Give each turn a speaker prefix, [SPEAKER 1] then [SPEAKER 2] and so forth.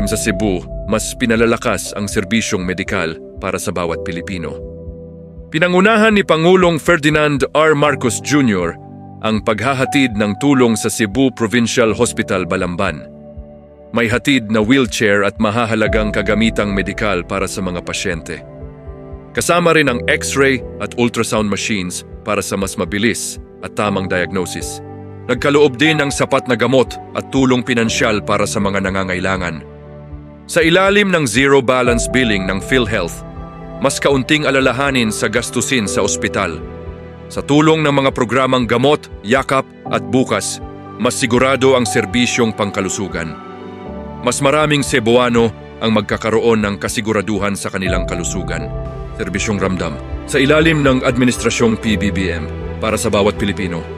[SPEAKER 1] Sa Cebu, mas pinalalakas ang serbisyong medikal para sa bawat Pilipino. Pinangunahan ni Pangulong Ferdinand R. Marcos Jr. ang paghahatid ng tulong sa Cebu Provincial Hospital, Balamban. May hatid na wheelchair at mahahalagang kagamitang medikal para sa mga pasyente. Kasama rin ang X-ray at ultrasound machines para sa mas mabilis at tamang diagnosis. Nagkaloob din ng sapat na gamot at tulong pinansyal para sa mga nangangailangan. Sa ilalim ng zero balance billing ng PhilHealth, mas kaunting alalahanin sa gastusin sa ospital. Sa tulong ng mga programang gamot, yakap at bukas, mas sigurado ang serbisyong pangkalusugan. Mas maraming Cebuano ang magkakaroon ng kasiguraduhan sa kanilang kalusugan. Serbisyong ramdam. Sa ilalim ng Administrasyong PBBM para sa bawat Pilipino.